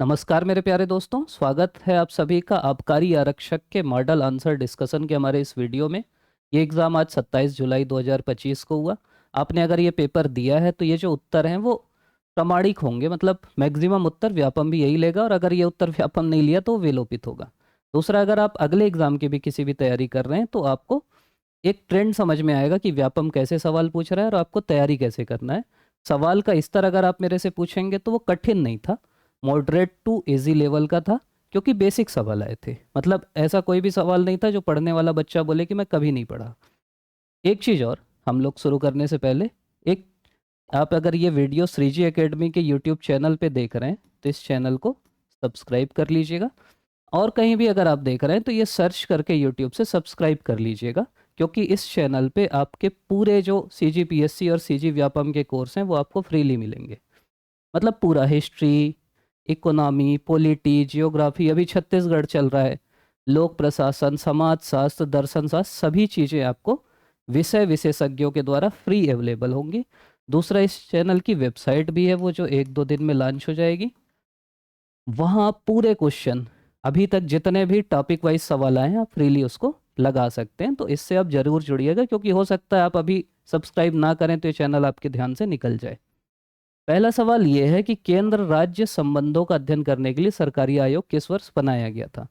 नमस्कार मेरे प्यारे दोस्तों, स्वागत है आप सभी का आबकारी आरक्षक के मॉडल आंसर डिस्कशन के हमारे इस वीडियो में। ये एग्ज़ाम आज 27 जुलाई 2025 को हुआ। आपने अगर ये पेपर दिया है तो ये जो उत्तर हैं वो प्रामाणिक होंगे, मतलब मैक्सिमम उत्तर व्यापम भी यही लेगा, और अगर ये उत्तर व्यापम नहीं लिया तो वो विलोपित होगा। दूसरा, अगर आप अगले एग्जाम की भी किसी भी तैयारी कर रहे हैं तो आपको एक ट्रेंड समझ में आएगा कि व्यापम कैसे सवाल पूछ रहा है और आपको तैयारी कैसे करना है। सवाल का स्तर अगर आप मेरे से पूछेंगे तो वो कठिन नहीं था, मॉडरेट टू इजी लेवल का था, क्योंकि बेसिक सवाल आए थे। मतलब ऐसा कोई भी सवाल नहीं था जो पढ़ने वाला बच्चा बोले कि मैं कभी नहीं पढ़ा। एक चीज़ और, हम लोग शुरू करने से पहले, एक, आप अगर ये वीडियो श्रीजी एकेडमी के यूट्यूब चैनल पे देख रहे हैं तो इस चैनल को सब्सक्राइब कर लीजिएगा, और कहीं भी अगर आप देख रहे हैं तो ये सर्च करके यूट्यूब से सब्सक्राइब कर लीजिएगा, क्योंकि इस चैनल पे आपके पूरे जो CGPSC और CG व्यापम के कोर्स हैं वो आपको फ्रीली मिलेंगे। मतलब पूरा हिस्ट्री, इकोनॉमी, पॉलिटी, जियोग्राफी, अभी छत्तीसगढ़ चल रहा है, लोक प्रशासन, समाज शास्त्र, दर्शन शास्त्र, सभी चीज़ें आपको विषय विशेषज्ञों के द्वारा फ्री अवेलेबल होंगी। दूसरा, इस चैनल की वेबसाइट भी है, वो जो एक दो दिन में लॉन्च हो जाएगी। वहाँ आप पूरे क्वेश्चन, अभी तक जितने भी टॉपिक वाइज सवाल आए हैं, आप फ्रीली उसको लगा सकते हैं। तो इससे आप जरूर जुड़िएगा, क्योंकि हो सकता है आप अभी सब्सक्राइब ना करें तो ये चैनल आपके ध्यान से निकल जाए। पहला सवाल ये है कि केंद्र राज्य संबंधों का अध्ययन करने के लिए सरकारी आयोग किस वर्ष बनाया गया था।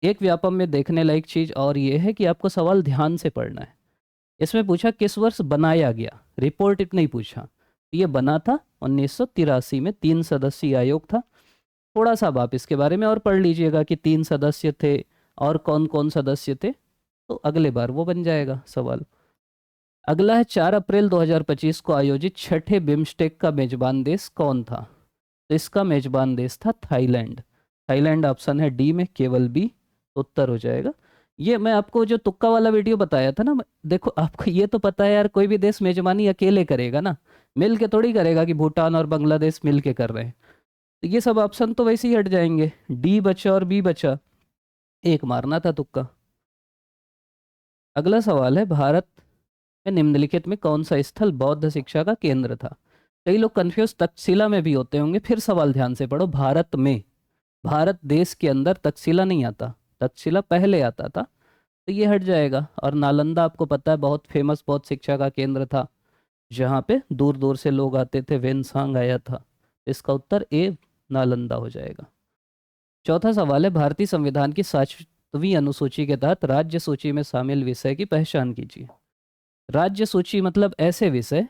एक व्यापम में देखने लायक चीज और ये है कि आपको सवाल ध्यान से पढ़ना है। इसमें पूछा किस वर्ष बनाया गया, रिपोर्ट इतना ही पूछा। ये बना था 1983 में, 3 सदस्यीय आयोग था। थोड़ा सा अब आप इसके बारे में और पढ़ लीजिएगा कि 3 सदस्य थे और कौन कौन सदस्य थे, तो अगले बार वो बन जाएगा सवाल। अगला है 4 अप्रैल 2025 को आयोजित छठे बिम्स्टेक का मेजबान देश कौन था। तो इसका मेजबान देश था थाईलैंड। थाईलैंड ऑप्शन है डी में, केवल बी उत्तर हो जाएगा। ये मैं आपको जो तुक्का वाला वीडियो बताया था ना, देखो आपको ये तो पता है यार, कोई भी देश मेजबानी अकेले करेगा ना, मिल के थोड़ी करेगा कि भूटान और बांग्लादेश मिल के कर रहे हैं। तो ये सब ऑप्शन तो वैसे ही हट जाएंगे, डी बचा और बी बचा, एक मारना था तुक्का। अगला सवाल है, भारत में निम्नलिखित में कौन सा स्थल बौद्ध शिक्षा का केंद्र था। कई लोग कंफ्यूज तक्षशिला में भी होते होंगे, फिर सवाल ध्यान से पढ़ो। भारत में, भारत देश के अंदर तक्षशिला नहीं आता, तक्षशिला पहले आता था, तो ये हट जाएगा। और नालंदा आपको पता है बहुत फेमस बौद्ध शिक्षा का केंद्र था, जहाँ पे दूर दूर से लोग आते थे, वेनसांग आया था। इसका उत्तर ए नालंदा हो जाएगा। चौथा सवाल है, भारतीय संविधान की 7वीं अनुसूची के तहत राज्य सूची में शामिल विषय की पहचान कीजिए। राज्य सूची मतलब ऐसे विषय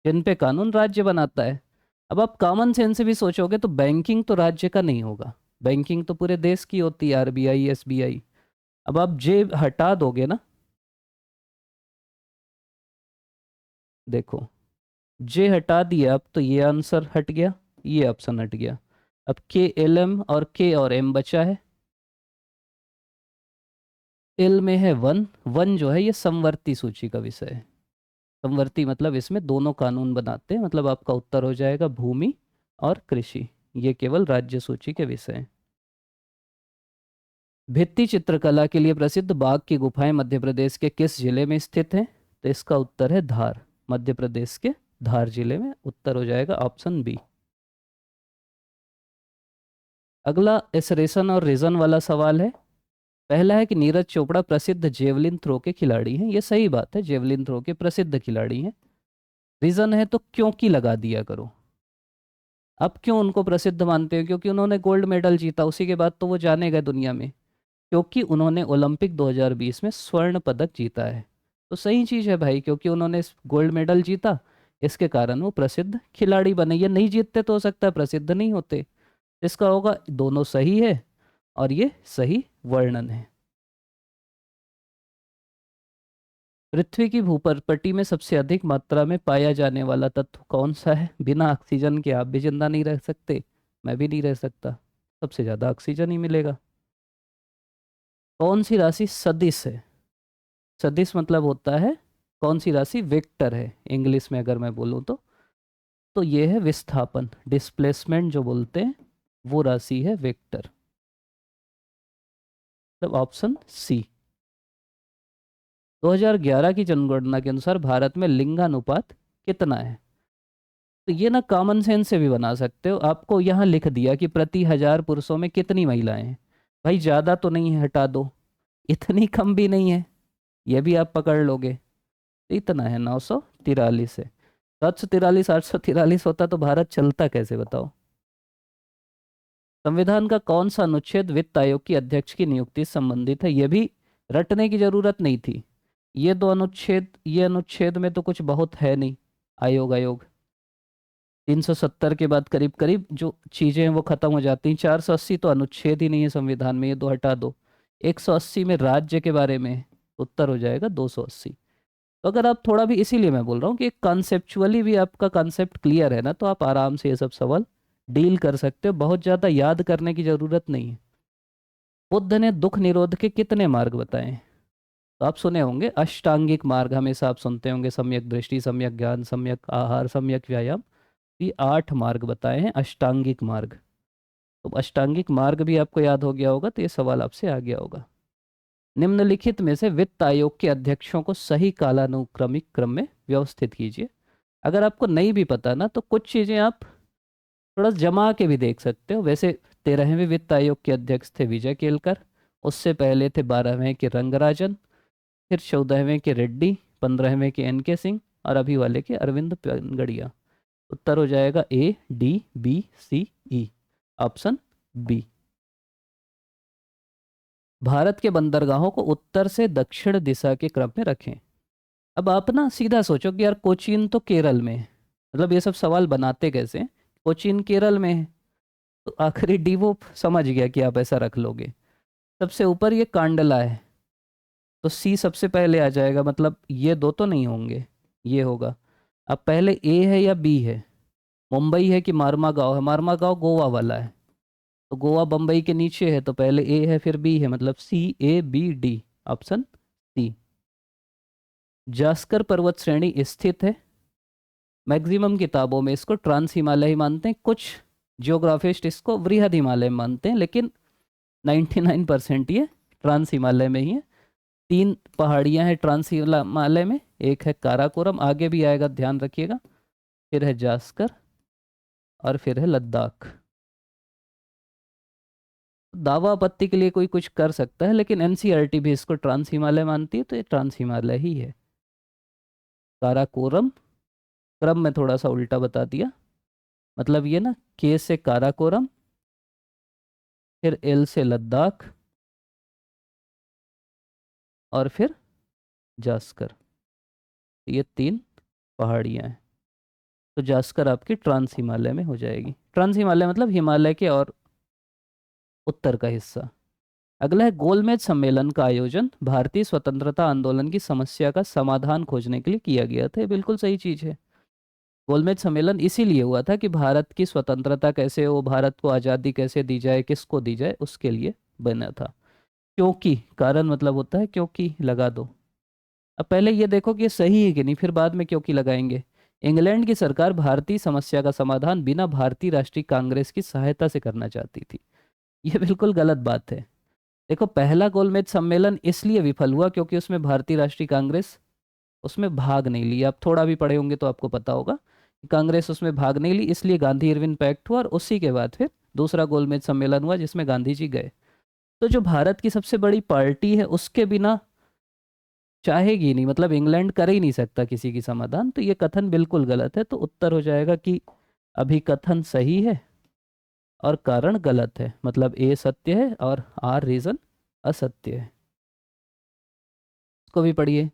जिन पे कानून राज्य बनाता है। अब आप कॉमन सेंस से भी सोचोगे तो बैंकिंग तो राज्य का नहीं होगा, बैंकिंग तो पूरे देश की होती है, RBI SBI। अब आप जे हटा दोगे ना, देखो जे हटा दिया अब तो ये आंसर हट गया, ये ऑप्शन हट गया। अब KLM और K और M बचा है। एल में है वन, वन जो है ये समवर्ती सूची का विषय है। समवर्ती मतलब इसमें दोनों कानून बनाते हैं, मतलब आपका उत्तर हो जाएगा भूमि और कृषि। ये केवल राज्य सूची के विषय हैं। भित्ति चित्रकला के लिए प्रसिद्ध बाघ की गुफाएं मध्य प्रदेश के किस जिले में स्थित हैं। तो इसका उत्तर है धार, मध्य प्रदेश के धार जिले में। उत्तर हो जाएगा ऑप्शन बी। अगला एसरेशन और रीजन वाला सवाल है। पहला है कि नीरज चोपड़ा प्रसिद्ध जेवलिन थ्रो के खिलाड़ी हैं। ये सही बात है, जेवलिन थ्रो के प्रसिद्ध खिलाड़ी हैं। रीजन है तो क्योंकि लगा दिया करो। अब क्यों उनको प्रसिद्ध मानते हो, क्योंकि उन्होंने गोल्ड मेडल जीता, उसी के बाद तो वो जाने गए दुनिया में, क्योंकि उन्होंने ओलंपिक 2020 में स्वर्ण पदक जीता है। तो सही चीज़ है भाई, क्योंकि उन्होंने गोल्ड मेडल जीता, इसके कारण वो प्रसिद्ध खिलाड़ी बने। ये नहीं जीतते तो हो सकता है प्रसिद्ध नहीं होते। इसका होगा दोनों सही है, और ये सही वर्णन है। पृथ्वी की भूपटपटी में सबसे अधिक मात्रा में पाया जाने वाला तत्व कौन सा है। बिना ऑक्सीजन के आप भी जिंदा नहीं रह सकते, मैं भी नहीं रह सकता, सबसे ज्यादा ऑक्सीजन ही मिलेगा। कौन सी राशि सदिश है। सदिश मतलब होता है कौन सी राशि वेक्टर है, इंग्लिश में अगर मैं बोलूँ तो ये है विस्थापन, डिस्प्लेसमेंट जो बोलते हैं, वो राशि है वेक्टर। मतलब ऑप्शन सी। 2011 की जनगणना के अनुसार भारत में लिंगानुपात कितना है। तो ये ना कॉमन सेंस से भी बना सकते हो। आपको यहाँ लिख दिया कि प्रति 1000 पुरुषों में कितनी महिलाएं हैं। भाई ज़्यादा तो नहीं है, हटा दो। इतनी कम भी नहीं है, ये भी आप पकड़ लोगे। इतना है 943 है। 743 843 होता तो भारत चलता कैसे, बताओ। संविधान का कौन सा अनुच्छेद वित्त आयोग की अध्यक्ष की नियुक्ति से संबंधित है? ये भी रटने की जरूरत नहीं थी। ये दो अनुच्छेद, ये अनुच्छेद में तो कुछ बहुत है नहीं। आयोग आयोग 370 के बाद करीब करीब जो चीजें हैं वो खत्म हो जाती हैं। 480 तो अनुच्छेद ही नहीं है संविधान में, ये दो हटा दो। 180 में राज्य के बारे में है, तो उत्तर हो जाएगा 280। तो अगर आप थोड़ा भी, इसीलिए मैं बोल रहा हूँ कि कॉन्सेप्चुअली भी आपका कॉन्सेप्ट क्लियर है ना, तो आप आराम से ये सब सवाल डील कर सकते हो। बहुत ज़्यादा याद करने की ज़रूरत नहीं है। बुद्ध ने दुख निरोध के कितने मार्ग बताए हैं? तो आप सुने होंगे अष्टांगिक मार्ग, हमेशा आप सुनते होंगे, सम्यक दृष्टि, सम्यक ज्ञान, सम्यक आहार, सम्यक व्यायाम। ये 8 मार्ग बताए हैं, अष्टांगिक मार्ग। तो अष्टांगिक मार्ग भी आपको याद हो गया होगा, तो ये सवाल आपसे आ गया होगा। निम्नलिखित में से वित्त आयोग के अध्यक्षों को सही कालानुक्रमिक क्रम में व्यवस्थित कीजिए। अगर आपको नहीं भी पता ना, तो कुछ चीज़ें आप थोड़ा जमा के भी देख सकते हो। वैसे 13वें वित्त आयोग के अध्यक्ष थे विजय केलकर, उससे पहले थे 12वें के रंगराजन, फिर 14वें के रेड्डी, 15वें के एन के सिंह, और अभी वाले के अरविंद पनगड़िया। उत्तर हो जाएगा A D B C E, option B. Bharat के बंदरगाहों को उत्तर से दक्षिण दिशा के क्रम में रखें। अब आप ना सीधा सोचो कि यार कोचीन तो केरल में है, मतलब ये सब सवाल बनाते कैसे हैं? कोचीन केरल में है, तो आखिरी डी वो समझ गया कि आप ऐसा रख लोगे। सबसे ऊपर ये कांडला है, तो सी सबसे पहले आ जाएगा, मतलब ये दो तो नहीं होंगे, ये होगा। अब पहले ए है या बी है? मुंबई है कि मारमा गांव है? मारमा गांव गोवा वाला है, तो गोवा बम्बई के नीचे है, तो पहले ए है फिर बी है, मतलब CABD, ऑप्शन सी। जास्कर पर्वत श्रेणी स्थित है, मैक्सिमम किताबों में इसको ट्रांस हिमालय मानते हैं, कुछ जियोग्राफिस्ट इसको वृहद हिमालय मानते हैं, लेकिन 99% ये ट्रांस हिमालय में ही है। 3 पहाड़ियां हैं ट्रांस हिमालय में, एक है काराकोरम, आगे भी आएगा ध्यान रखिएगा, फिर है जास्कर, और फिर है लद्दाख। दावा आपत्ति के लिए कोई कुछ कर सकता है, लेकिन NCERT भी इसको ट्रांस हिमालय मानती है, तो ये ट्रांस हिमालय ही है। काराकोरम, क्रम में थोड़ा सा उल्टा बता दिया, मतलब ये ना के से काराकोरम, फिर एल से लद्दाख, और फिर जास्कर। ये 3 पहाड़ियाँ हैं, तो जास्कर आपकी ट्रांस हिमालय में हो जाएगी। ट्रांस हिमालय मतलब हिमालय के और उत्तर का हिस्सा। अगला है गोलमेज सम्मेलन का आयोजन भारतीय स्वतंत्रता आंदोलन की समस्या का समाधान खोजने के लिए किया गया था। ये बिल्कुल सही चीज़ है। गोलमेज सम्मेलन इसीलिए हुआ था कि भारत की स्वतंत्रता कैसे हो, भारत को आज़ादी कैसे दी जाए, किसको दी जाए, उसके लिए बना था। क्योंकि, कारण मतलब होता है क्योंकि, लगा दो। अब पहले ये देखो कि ये सही है कि नहीं, फिर बाद में क्योंकि लगाएंगे। इंग्लैंड की सरकार भारतीय समस्या का समाधान बिना भारतीय राष्ट्रीय कांग्रेस की सहायता से करना चाहती थी। ये बिल्कुल गलत बात है। देखो, पहला गोलमेज सम्मेलन इसलिए विफल हुआ क्योंकि उसमें भारतीय राष्ट्रीय कांग्रेस उसमें भाग नहीं लिया। आप थोड़ा भी पढ़े होंगे तो आपको पता होगा कि कांग्रेस उसमें भाग नहीं ली, इसलिए गांधी इरविन पैक्ट हुआ, और उसी के बाद फिर दूसरा गोलमेज सम्मेलन हुआ जिसमें गांधी जी गए। तो जो भारत की सबसे बड़ी पार्टी है उसके बिना चाहेगी नहीं, मतलब इंग्लैंड कर ही नहीं सकता किसी की समाधान, तो ये कथन बिल्कुल गलत है। तो उत्तर हो जाएगा कि अभी कथन सही है और कारण गलत है, मतलब ए सत्य है और आर रीजन असत्य है। इसको भी पढ़िए।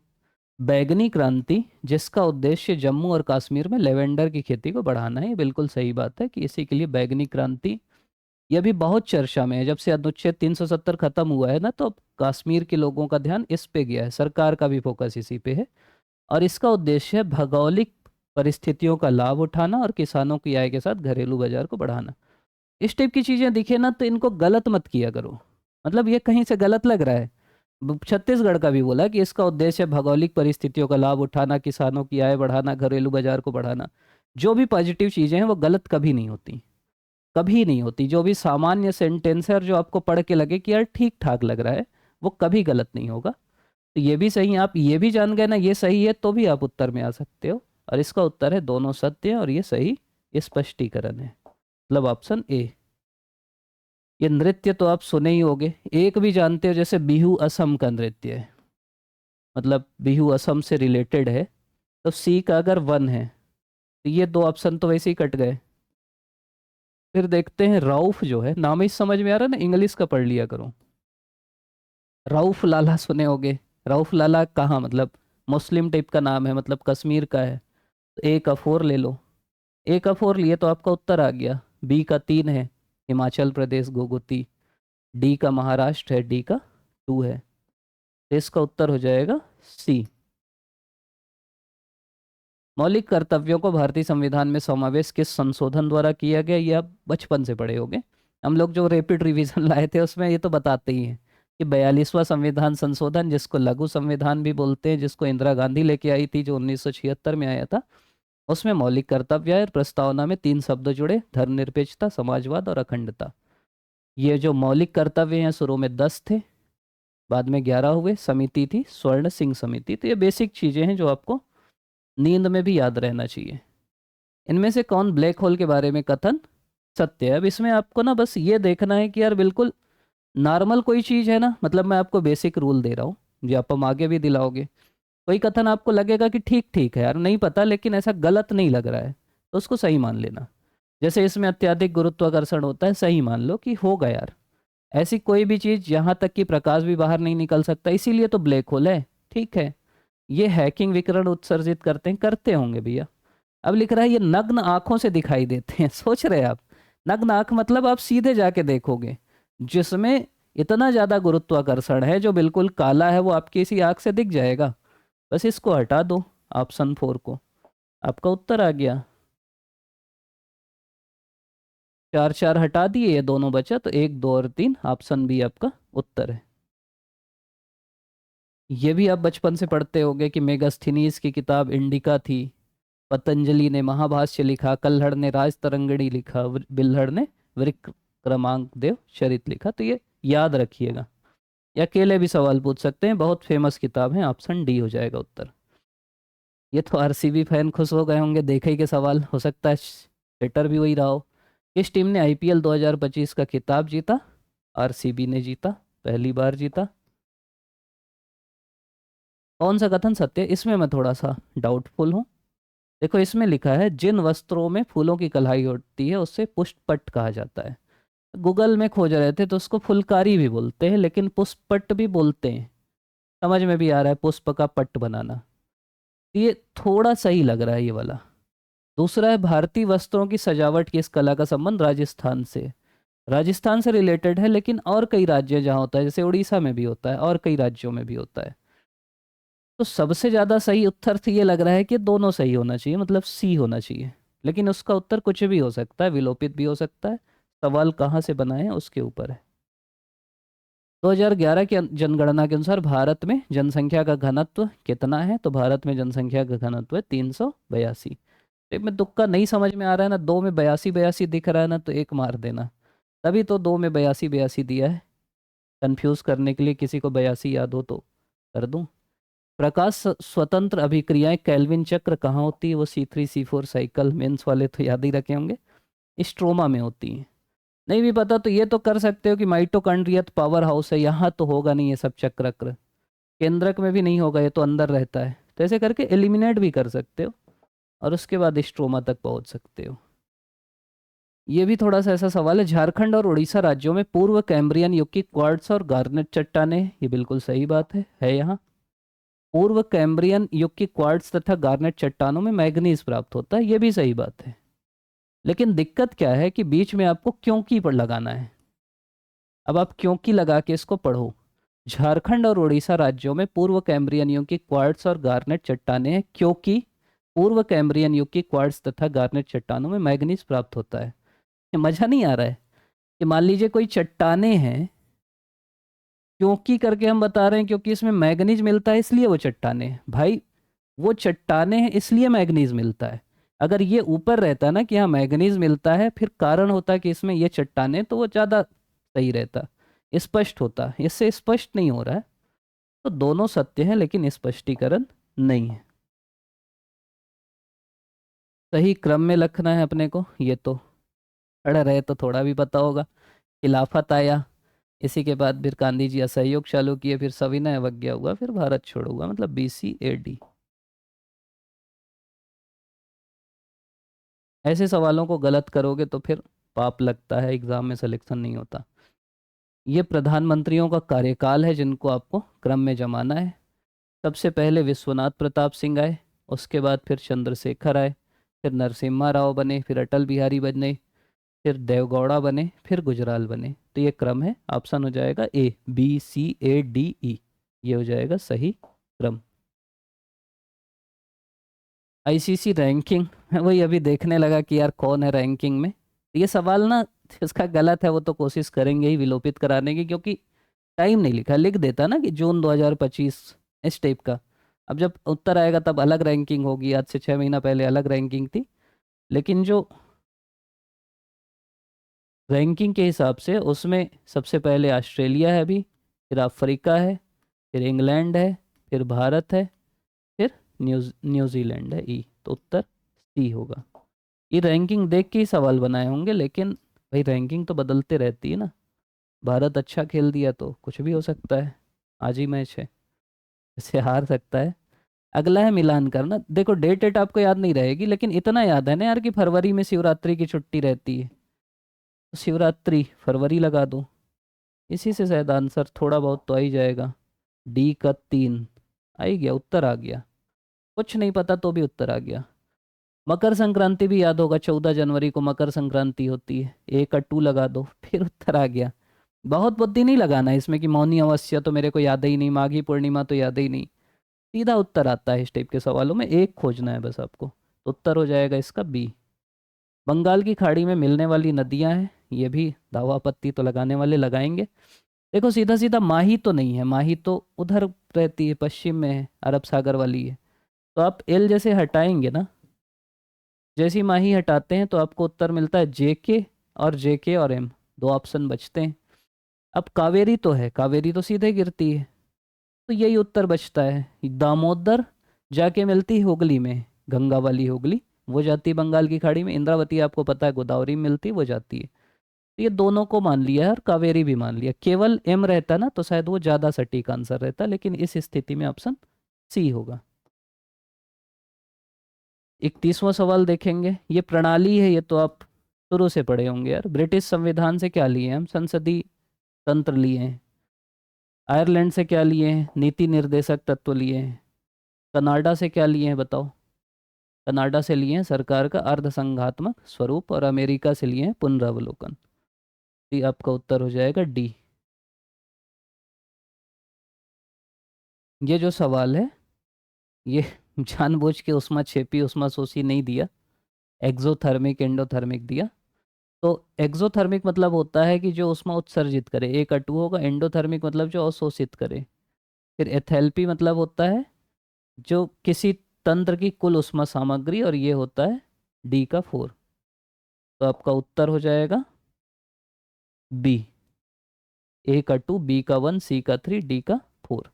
बैगनी क्रांति जिसका उद्देश्य जम्मू और कश्मीर में लेवेंडर की खेती को बढ़ाना है, ये बिल्कुल सही बात है कि इसी के लिए बैगनी क्रांति, ये भी बहुत चर्चा में है। जब से अनुच्छेद 370 खत्म हुआ है ना, तो अब कश्मीर के लोगों का ध्यान इस पे गया है, सरकार का भी फोकस इसी पे है। और इसका उद्देश्य है भौगोलिक परिस्थितियों का लाभ उठाना और किसानों की आय के साथ घरेलू बाजार को बढ़ाना। इस टाइप की चीजें दिखे ना, तो इनको गलत मत किया करो, मतलब ये कहीं से गलत लग रहा है। छत्तीसगढ़ का भी बोला कि इसका उद्देश्य है भौगोलिक परिस्थितियों का लाभ उठाना, किसानों की आय बढ़ाना, घरेलू बाजार को बढ़ाना। जो भी पॉजिटिव चीजें हैं वो गलत कभी नहीं होती, कभी नहीं होती। जो भी सामान्य सेंटेंस है और जो आपको पढ़ के लगे कि यार ठीक ठाक लग रहा है, वो कभी गलत नहीं होगा। तो ये भी सही है, आप ये भी जान गए ना ये सही है, तो भी आप उत्तर में आ सकते हो। और इसका उत्तर है दोनों सत्य है और ये सही स्पष्टीकरण है, मतलब ऑप्शन ए। ये नृत्य तो आप सुने ही होंगे, एक भी जानते हो, जैसे बिहू असम का नृत्य है, मतलब बिहू असम से रिलेटेड है, तो सी का अगर वन है तो ये दो ऑप्शन तो वैसे ही कट गए। फिर देखते हैं रऊफ जो है, नाम ही समझ में आ रहा है ना, इंग्लिश का पढ़ लिया करो। रऊफ लाला सुने होगे। रऊफ लाला कहाँ, मतलब मुस्लिम टाइप का नाम है, मतलब कश्मीर का है। तो ए का फोर ले लो। ए का फोर लिए तो आपका उत्तर आ गया। बी का तीन है, हिमाचल प्रदेश घुघुती। डी का महाराष्ट्र है, डी का टू है। तो इसका उत्तर हो जाएगा सी। मौलिक कर्तव्यों को भारतीय संविधान में समावेश किस संशोधन द्वारा किया गया, ये आप बचपन से पढ़े होंगे। हम लोग जो रैपिड रिवीजन लाए थे उसमें ये तो बताते ही हैं कि 42वां संविधान संशोधन, जिसको लघु संविधान भी बोलते हैं, जिसको इंदिरा गांधी लेके आई थी, जो 1976 में आया था, उसमें मौलिक कर्तव्य और प्रस्तावना में तीन शब्द जुड़े, धर्मनिरपेक्षता, समाजवाद और अखंडता। ये जो मौलिक कर्तव्य हैं शुरू में 10 थे, बाद में 11 हुए। समिति थी स्वर्ण सिंह समिति। तो ये बेसिक चीजें हैं जो आपको नींद में भी याद रहना चाहिए। इनमें से कौन ब्लैक होल के बारे में कथन सत्य है? अब इसमें आपको ना बस ये देखना है कि यार बिल्कुल नॉर्मल कोई चीज़ है ना, मतलब मैं आपको बेसिक रूल दे रहा हूँ जो आप हम आगे भी दिलाओगे। कोई कथन आपको लगेगा कि ठीक ठीक है यार, नहीं पता लेकिन ऐसा गलत नहीं लग रहा है, तो उसको सही मान लेना। जैसे इसमें अत्यधिक गुरुत्वाकर्षण होता है, सही मान लो कि होगा यार। ऐसी कोई भी चीज़ यहाँ तक कि प्रकाश भी बाहर नहीं निकल सकता, इसीलिए तो ब्लैक होल है। ठीक है। ये हैकिंग विकिरण उत्सर्जित करते हैं, करते होंगे भैया। अब लिख रहा है ये नग्न आंखों से दिखाई देते हैं। सोच रहे हैं आप, नग्न आंख मतलब आप सीधे जाके देखोगे, जिसमें इतना ज्यादा गुरुत्वाकर्षण है, जो बिल्कुल काला है वो आपकी इसी आंख से दिख जाएगा। बस इसको हटा दो, ऑप्शन फोर को। आपका उत्तर आ गया। चार चार हटा दिए, ये दोनों बचा, तो एक दो और तीन, ऑप्शन बी आपका उत्तर है। ये भी आप बचपन से पढ़ते होंगे कि मेगास्थनीज की किताब इंडिका थी, पतंजलि ने महाभाष्य लिखा, कल्हड़ ने राजतरंगिणी लिखा, बिल्हड़ ने विक्रमांक देव चरित लिखा। तो ये याद रखिएगा, या अकेले भी सवाल पूछ सकते हैं, बहुत फेमस किताब है। ऑप्शन डी हो जाएगा उत्तर। ये तो आरसीबी फैन खुश हो गए होंगे, देखे ही के सवाल, हो सकता है बेटर भी वही रहा हो। किस टीम ने आईपीएल 2025 का खिताब जीता? आरसीबी ने जीता, पहली बार जीता। कौन सा कथन सत्य है? इसमें मैं थोड़ा सा डाउटफुल हूँ। देखो इसमें लिखा है, जिन वस्त्रों में फूलों की कढ़ाई होती है उससे पुष्पपट्ट कहा जाता है। गूगल में खोज रहे थे तो उसको फुलकारी भी बोलते हैं, लेकिन पुष्पपट्ट भी बोलते हैं। समझ में भी आ रहा है, पुष्प का पट्ट बनाना। ये थोड़ा सही लग रहा है ये वाला। दूसरा है, भारतीय वस्त्रों की सजावट की इस कला का संबंध राजस्थान से। राजस्थान से रिलेटेड है, लेकिन और कई राज्य जहाँ होता है, जैसे उड़ीसा में भी होता है और कई राज्यों में भी होता है। तो सबसे ज्यादा सही उत्तर तो ये लग रहा है कि दोनों सही होना चाहिए, मतलब सी होना चाहिए। लेकिन उसका उत्तर कुछ भी हो सकता है, विलोपित भी हो सकता है। सवाल कहाँ से बनाए हैं उसके ऊपर है। 2011 की जनगणना के अनुसार भारत में जनसंख्या का घनत्व कितना है? तो भारत में जनसंख्या का घनत्व है 382। एक में तुक्का नहीं समझ में आ रहा है ना, दो में 82 82 दिख रहा है ना, तो एक मार देना। तभी तो दो में 82 82 दिया है, कंफ्यूज करने के लिए, किसी को 82 याद हो तो कर दूं। प्रकाश स्वतंत्र अभिक्रियाएं केल्विन चक्र कहाँ होती है? वो C3 C4 साइकिल, मेंस वाले तो याद ही रखे होंगे, स्ट्रोमा में होती है। नहीं भी पता तो ये तो कर सकते हो कि माइटोकॉन्ड्रिया पावर हाउस है, यहाँ तो होगा नहीं ये सब चक्र, केंद्रक में भी नहीं होगा, ये तो अंदर रहता है। तो ऐसे करके एलिमिनेट भी कर सकते हो और उसके बाद स्ट्रोमा तक पहुंच सकते हो। ये भी थोड़ा सा ऐसा सवाल है, झारखंड और उड़ीसा राज्यों में पूर्व कैम्ब्रियन युग की क्वार्ट्स और गार्नेट चट्टाने, ये बिल्कुल सही बात है यहाँ। पूर्व कैम्ब्रियन युग की क्वार्ट्स तथा गार्नेट चट्टानों में मैग्नीज प्राप्त होता है, ये भी सही बात है। लेकिन दिक्कत क्या है कि बीच में आपको क्योंकि पर लगाना है। अब आप क्योंकि लगा के इसको पढ़ो। झारखंड और उड़ीसा राज्यों में पूर्व कैम्ब्रियन युग की क्वार्ट्स और गार्नेट चट्टाने हैं, क्योंकि पूर्व कैम्ब्रियन युग की क्वार्ट्स तथा गार्नेट चट्टानों में मैग्नीज प्राप्त होता है। ये मजा नहीं आ रहा है कि मान लीजिए कोई चट्टाने हैं, क्योंकि करके हम बता रहे हैं क्योंकि इसमें मैग्नीज मिलता है इसलिए वो चट्टाने हैं भाई। वो चट्टाने हैं इसलिए मैग्नीज मिलता है। अगर ये ऊपर रहता ना कि हाँ मैग्नीज मिलता है, फिर कारण होता कि इसमें ये चट्टाने, तो वो ज़्यादा सही रहता, स्पष्ट होता। इससे स्पष्ट नहीं हो रहा है। तो दोनों सत्य है लेकिन स्पष्टीकरण नहीं है। सही क्रम में लिखना है अपने को। ये तो पढ़ रहे तो थोड़ा भी पता होगा। खिलाफत आया, इसी के बाद फिर गांधी जी असहयोग चालू किए, फिर सविनय अवज्ञा हुआ, फिर भारत छोड़ो हुआ, मतलब BC AD। ऐसे सवालों को गलत करोगे तो फिर पाप लगता है, एग्जाम में सिलेक्शन नहीं होता। ये प्रधानमंत्रियों का कार्यकाल है जिनको आपको क्रम में जमाना है। सबसे पहले विश्वनाथ प्रताप सिंह आए, उसके बाद फिर चंद्रशेखर आए, फिर नरसिम्हा राव बने, फिर अटल बिहारी बने, फिर देवगौड़ा बने, फिर गुजराल बने। तो ये क्रम है, ऑप्शन हो जाएगा ए, BC ADE। ये हो जाएगा सही क्रम। ICC रैंकिंग, वही अभी देखने लगा कि यार कौन है रैंकिंग में। ये सवाल ना जिसका गलत है वो तो कोशिश करेंगे ही विलोपित कराने की, क्योंकि टाइम नहीं लिखा। लिख देता ना कि जून 2025, इस टाइप का। अब जब उत्तर आएगा तब अलग रैंकिंग होगी, आज से 6 महीना पहले अलग रैंकिंग थी। लेकिन जो रैंकिंग के हिसाब से उसमें सबसे पहले ऑस्ट्रेलिया है अभी, फिर अफ्रीका है, फिर इंग्लैंड है, फिर भारत है, फिर न्यूजीलैंड है। तो उत्तर सी होगा। ये रैंकिंग देख के ही सवाल बनाए होंगे, लेकिन भाई रैंकिंग तो बदलते रहती है ना। भारत अच्छा खेल दिया तो कुछ भी हो सकता है, आज ही मैच है, इसे हार सकता है। अगला है मिलान करना। देखो डेट डेट आपको याद नहीं रहेगी, लेकिन इतना याद है ना यार कि फरवरी में शिवरात्रि की छुट्टी रहती है, तो शिवरात्रि फरवरी लगा दो। इसी से शायद आंसर थोड़ा बहुत तो आ ही जाएगा। D का 3 आ ही गया, उत्तर आ गया। कुछ नहीं पता तो भी उत्तर आ गया। मकर संक्रांति भी याद होगा, 14 जनवरी को मकर संक्रांति होती है, A का 2 लगा दो, फिर उत्तर आ गया। बहुत बुद्धि नहीं लगाना है इसमें कि मौनी अमावस्या तो मेरे को याद ही नहीं, माघी पूर्णिमा तो याद ही नहीं। सीधा उत्तर आता है इस टाइप के सवालों में, एक खोजना है बस आपको। तो उत्तर हो जाएगा इसका B। बंगाल की खाड़ी में मिलने वाली नदियां हैं, ये भी दावा आपत्ति तो लगाने वाले लगाएंगे। देखो सीधा सीधा माही तो नहीं है, माही तो उधर रहती है, पश्चिम में है, अरब सागर वाली है। तो आप एल जैसे हटाएंगे ना, जैसी माही हटाते हैं तो आपको उत्तर मिलता है JK और M, दो ऑप्शन बचते हैं। अब कावेरी तो है, कावेरी तो सीधे गिरती है, तो यही उत्तर बचता है। दामोदर जाके मिलती है हुगली में, गंगा वाली हुगली, वो जाती है बंगाल की खाड़ी में। इंद्रावती आपको पता है गोदावरी में मिलती है, वो जाती है। तो ये दोनों को मान लिया है और कावेरी भी मान लिया। केवल M रहता ना तो शायद वो ज़्यादा सटीक आंसर रहता, लेकिन इस स्थिति में ऑप्शन सी होगा। 31वां सवाल देखेंगे। ये प्रणाली है, ये तो आप शुरू से पढ़े होंगे यार। ब्रिटिश संविधान से क्या लिए हैं हम? संसदीय तंत्र लिए हैं। आयरलैंड से क्या लिए हैं? नीति निर्देशक तत्व लिए हैं। कनाडा से क्या लिए हैं बताओ? कनाडा से लिए हैं सरकार का अर्धसंघात्मक स्वरूप, और अमेरिका से लिए हैं पुनरावलोकन। ये आपका उत्तर हो जाएगा D। ये जो सवाल है ये जानबूझ के उष्मा छेपी उष्मा शोषी नहीं दिया, एक्सोथर्मिक एंडोथर्मिक दिया। तो एक्सोथर्मिक मतलब होता है कि जो उष्मा उत्सर्जित करे, A का 2 होगा। एंडोथर्मिक मतलब जो अवशोषित करे। फिर एथैल्पी मतलब होता है जो किसी तंत्र की कुल उष्मा सामग्री, और ये होता है D का 4। तो आपका उत्तर हो जाएगा B। A का 2, B का 1, C का 3, D का 4।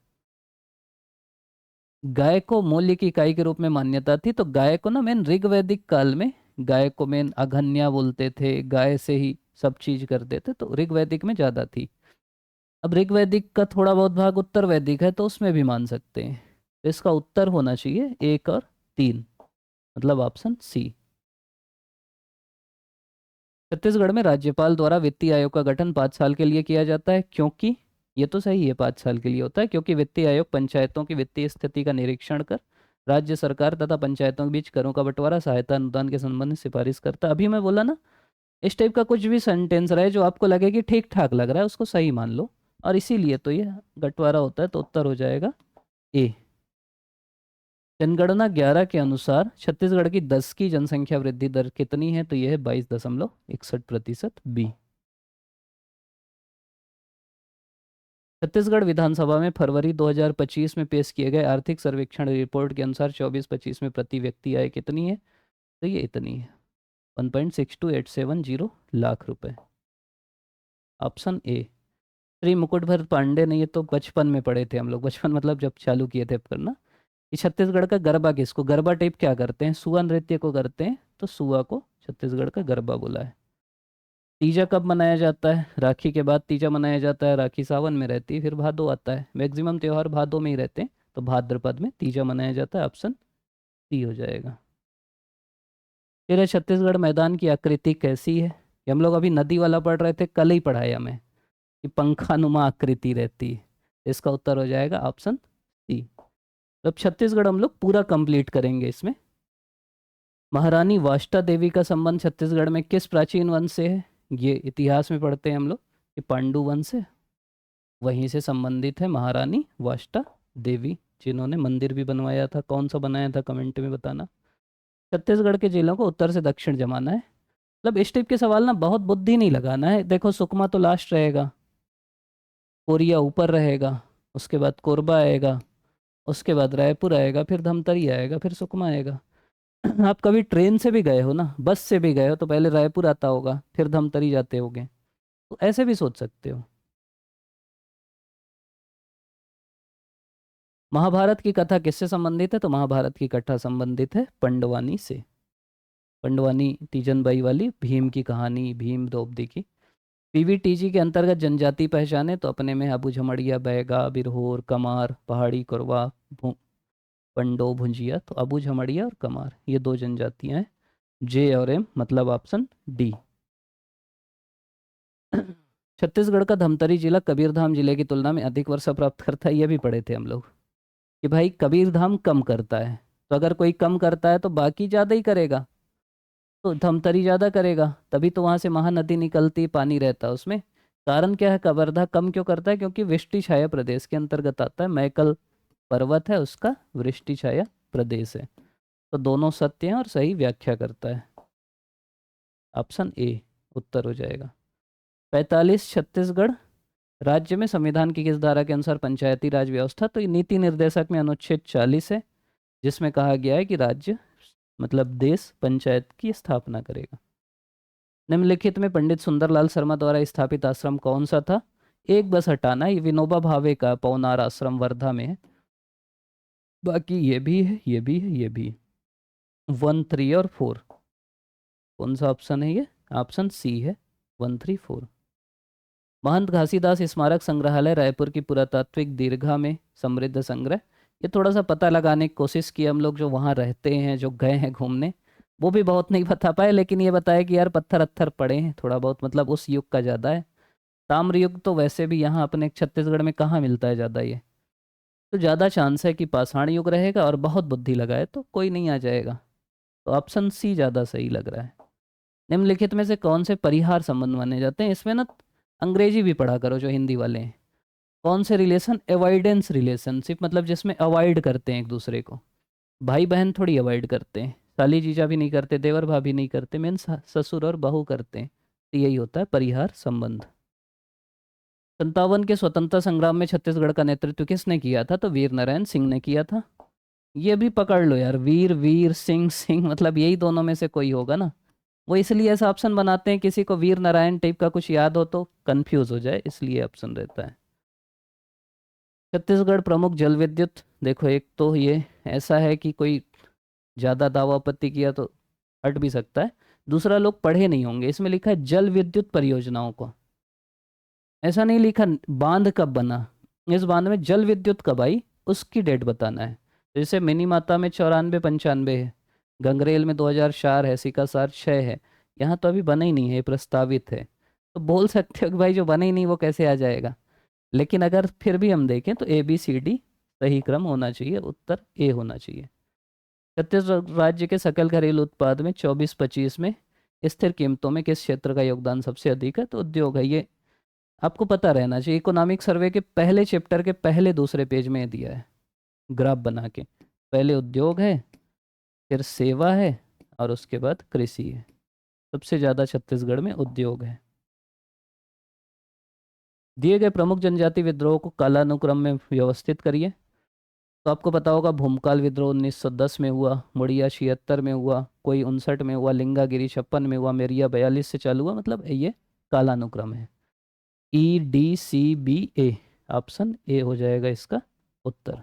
गाय को मूल्य की इकाई के रूप में मान्यता थी, तो गाय को ना मेन ऋग्वैदिक काल में गाय को मेन अघन्या बोलते थे, गाय से ही सब चीज करते थे, तो ऋग्वैदिक में ज्यादा थी। अब ऋग्वैदिक का थोड़ा बहुत भाग उत्तर वैदिक है, तो उसमें भी मान सकते हैं। तो इसका उत्तर होना चाहिए 1 और 3, मतलब ऑप्शन सी। छत्तीसगढ़ में राज्यपाल द्वारा वित्तीय आयोग का गठन 5 साल के लिए किया जाता है, क्योंकि ये तो सही है 5 साल के लिए होता है, क्योंकि वित्तीय आयोग पंचायतों की वित्तीय स्थिति का निरीक्षण कर राज्य सरकार तथा पंचायतों के बीच करों का बंटवारा, सहायता, अनुदान के संबंध में सिफारिश करता है। अभी मैं बोला ना, इस टाइप का कुछ भी सेंटेंस रहे जो आपको लगे कि ठीक ठाक लग रहा है, उसको सही मान लो, और इसीलिए तो ये बंटवारा होता है। तो उत्तर हो जाएगा ए। जनगणना 11 के अनुसार छत्तीसगढ़ की 10 की जनसंख्या वृद्धि दर कितनी है? तो यह है 22.61%, बी। छत्तीसगढ़ विधानसभा में फरवरी 2025 में पेश किए गए आर्थिक सर्वेक्षण रिपोर्ट के अनुसार 24-25 में प्रति व्यक्ति आय कितनी है? तो ये इतनी है, 1.62870 लाख रुपए। Option A. श्री मुकुटभर पांडे ने, ये तो बचपन में पढ़े थे हम लोग, बचपन मतलब जब चालू किए थे करना। कि छत्तीसगढ़ का गरबा किसको, गरबा टाइप क्या करते हैं? सुआ नृत्य को करते हैं, तो सुआ को छत्तीसगढ़ का गरबा बोला है। तीजा कब मनाया जाता है? राखी के बाद तीजा मनाया जाता है। राखी सावन में रहती है, फिर भादो आता है। मैक्सिमम त्योहार भादो में ही रहते हैं, तो भाद्रपद में तीजा मनाया जाता है। ऑप्शन सी हो जाएगा। फिर है छत्तीसगढ़ मैदान की आकृति कैसी है? ये हम लोग अभी नदी वाला पढ़ रहे थे, कल ही पढ़ाया मैं कि पंखानुमा आकृति रहती है। इसका उत्तर हो जाएगा ऑप्शन सी। अब छत्तीसगढ़ हम लोग पूरा कंप्लीट करेंगे इसमें। महारानी वाष्टा देवी का संबंध छत्तीसगढ़ में किस प्राचीन वंश से है? ये इतिहास में पढ़ते हैं हम लोग कि पांडु वंश से, वहीं से संबंधित है महारानी वाष्टा देवी, जिन्होंने मंदिर भी बनवाया था। कौन सा बनाया था कमेंट में बताना। छत्तीसगढ़ के जिलों को उत्तर से दक्षिण जमाना है। मतलब इस टाइप के सवाल ना बहुत बुद्धि नहीं लगाना है। देखो सुकमा तो लास्ट रहेगा, कोरिया ऊपर रहेगा, उसके बाद कोरबा आएगा, उसके बाद रायपुर आएगा, फिर धमतरी आएगा, फिर सुकमा आएगा। आप कभी ट्रेन से भी गए हो ना, बस से भी गए हो, तो पहले रायपुर आता होगा, फिर धमतरी जाते होगे, तो ऐसे भी सोच सकते हो। महाभारत की कथा किससे संबंधित है? तो महाभारत की कथा संबंधित है पंडवानी से। पंडवानी तीजनबाई वाली भीम की कहानी, भीम द्रौपदी की। पीवीटीजी के अंतर्गत जनजाति पहचाने, तो अपने में अबू झमड़िया, बैगा, बिरहोर, कमार, पहाड़ी, कोरवा, पंडो, भुंजिया। तो अबू झमड़िया और कमार ये दो जनजातियां हैं। जे और एम मतलब ऑप्शन डी। छत्तीसगढ़ का धमतरी जिला कबीरधाम जिले की तुलना में अधिक वर्षा प्राप्त करता है। ये भी पढ़े थे हम लोग कि भाई कबीरधाम कम करता है, तो अगर कोई कम करता है तो बाकी ज़्यादा ही करेगा, तो धमतरी ज़्यादा करेगा, तभी तो वहाँ से महानदी निकलती, पानी रहता है उसमें। कारण क्या है? कवर्धा कम क्यों करता है? क्योंकि वृष्टि छाया प्रदेश के अंतर्गत आता है। मैकल पर्वत है उसका वृष्टि छाया प्रदेश है। तो दोनों सत्य हैं और सही व्याख्या करता है। ऑप्शन ए उत्तर हो जाएगा। 45 छत्तीसगढ़ राज्य में संविधान की किस धारा के अनुसार पंचायती राज व्यवस्था? तो ये नीति निर्देशक में अनुच्छेद 40 है, जिसमें कहा गया है कि राज्य मतलब देश पंचायत की स्थापना करेगा। निम्नलिखित में पंडित सुंदरलाल शर्मा द्वारा स्थापित आश्रम कौन सा था? एक बस हटाना, ये विनोबा भावे का पौनार आश्रम वर्धा में है। बाकी ये भी है, ये भी है, ये भी है। 1, 3 और 4 कौन सा ऑप्शन है? ये ऑप्शन सी है, 1, 3, 4। महंत घासीदास स्मारक संग्रहालय रायपुर की पुरातात्विक दीर्घा में समृद्ध संग्रह। ये थोड़ा सा पता लगाने की कोशिश की हम लोग, जो वहाँ रहते हैं, जो गए हैं घूमने, वो भी बहुत नहीं बता पाए, लेकिन ये बताया कि यार पत्थर अत्थर पड़े हैं थोड़ा बहुत, मतलब उस युग का ज़्यादा है। ताम्र युग तो वैसे भी यहाँ अपने छत्तीसगढ़ में कहाँ मिलता है ज़्यादा, ये तो ज़्यादा चांस है कि पाषाण युग रहेगा, और बहुत बुद्धि लगाए तो कोई नहीं आ जाएगा। तो ऑप्शन सी ज़्यादा सही लग रहा है। निम्नलिखित में से कौन से परिहार संबंध माने जाते हैं? इसमें ना अंग्रेजी भी पढ़ा करो जो हिंदी वाले हैं। कौन से रिलेशन? अवॉइडेंस रिलेशनशिप, मतलब जिसमें अवॉइड करते हैं एक दूसरे को। भाई बहन थोड़ी अवॉइड करते हैं, साली जीजा भी नहीं करते, देवर भाभी नहीं करते, मीन्स ससुर और बहू करते हैं। तो यही होता है परिहार संबंध। 57 के स्वतंत्रता संग्राम में छत्तीसगढ़ का नेतृत्व किसने किया था? तो वीर नारायण सिंह ने किया था। ये भी पकड़ लो यार, वीर वीर सिंह सिंह, मतलब यही दोनों में से कोई होगा ना। वो इसलिए ऐसा ऑप्शन बनाते हैं, किसी को वीर नारायण टाइप का कुछ याद हो तो कंफ्यूज हो जाए, इसलिए ऑप्शन रहता है। छत्तीसगढ़ प्रमुख जल विद्युत, देखो एक तो ये ऐसा है कि कोई ज़्यादा दावा आपत्ति किया तो हट भी सकता है। दूसरा लोग पढ़े नहीं होंगे, इसमें लिखा है जल विद्युत परियोजनाओं को, ऐसा नहीं लिखा बांध कब बना। इस बांध में जल विद्युत कब आई उसकी डेट बताना है। जैसे मिनी माता में 94 95 है, गंगरेल में 2004 है, सिकासार 6 है। यहाँ तो अभी बना ही नहीं है, ये प्रस्तावित है। तो बोल सकते हो कि भाई जो बना ही नहीं वो कैसे आ जाएगा। लेकिन अगर फिर भी हम देखें तो ABCD सही क्रम होना चाहिए, उत्तर ए होना चाहिए। छत्तीसगढ़ राज्य के सकल घरेलू उत्पाद में 24-25 में स्थिर कीमतों में किस क्षेत्र का योगदान सबसे अधिक है? तो उद्योग है। ये आपको पता रहना चाहिए, इकोनॉमिक सर्वे के पहले चैप्टर के पहले दूसरे पेज में दिया है ग्राफ बना के। पहले उद्योग है, फिर सेवा है, और उसके बाद कृषि है। सबसे ज़्यादा छत्तीसगढ़ में उद्योग है। दिए गए प्रमुख जनजाति विद्रोह को कालानुक्रम में व्यवस्थित करिए। तो आपको पता होगा भूमकाल विद्रोह 1910 में हुआ, मुड़िया 76 में हुआ, कोई 59 में हुआ, लिंगागिरी 56 में हुआ, मेरिया 42 से चालू हुआ, मतलब ये कालानुक्रम है। EDCBA ऑप्शन ए हो जाएगा इसका उत्तर।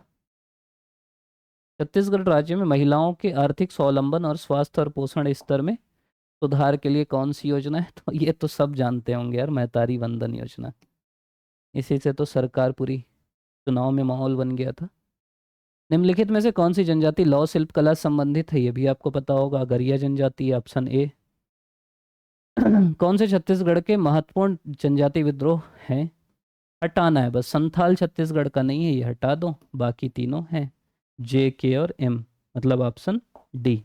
छत्तीसगढ़ राज्य में महिलाओं के आर्थिक स्वावलंबन और स्वास्थ्य और पोषण स्तर में सुधार के लिए कौन सी योजना है? तो ये तो सब जानते होंगे यार, महतारी वंदन योजना। इसी से तो सरकार पूरी चुनाव में माहौल बन गया था। निम्नलिखित में से कौन सी जनजाति लौह शिल्प कला से संबंधित है? ये भी आपको पता होगा, गरिया जनजाति, ऑप्शन ए। कौन से छत्तीसगढ़ के महत्वपूर्ण जनजाति विद्रोह हैं? हटाना है बस, संथाल छत्तीसगढ़ का नहीं है, ये हटा दो, बाकी तीनों हैं, जे, के और एम, मतलब ऑप्शन डी।